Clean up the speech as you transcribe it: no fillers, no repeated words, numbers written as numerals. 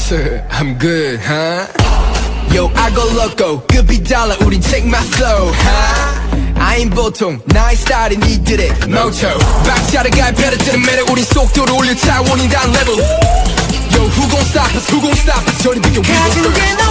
I'm good, huh? Yo, I go loco, 급이 달라, 우린 check my flow, huh? 아인 보통, 나의 스타일이 니들의 모토 박자를 갈패를 뜨는 매력, 우린 속도를 올려 차원이 단 level. Yo, who gon' stop us, who gon' stop us, 저리 비켜, we gon' stop us.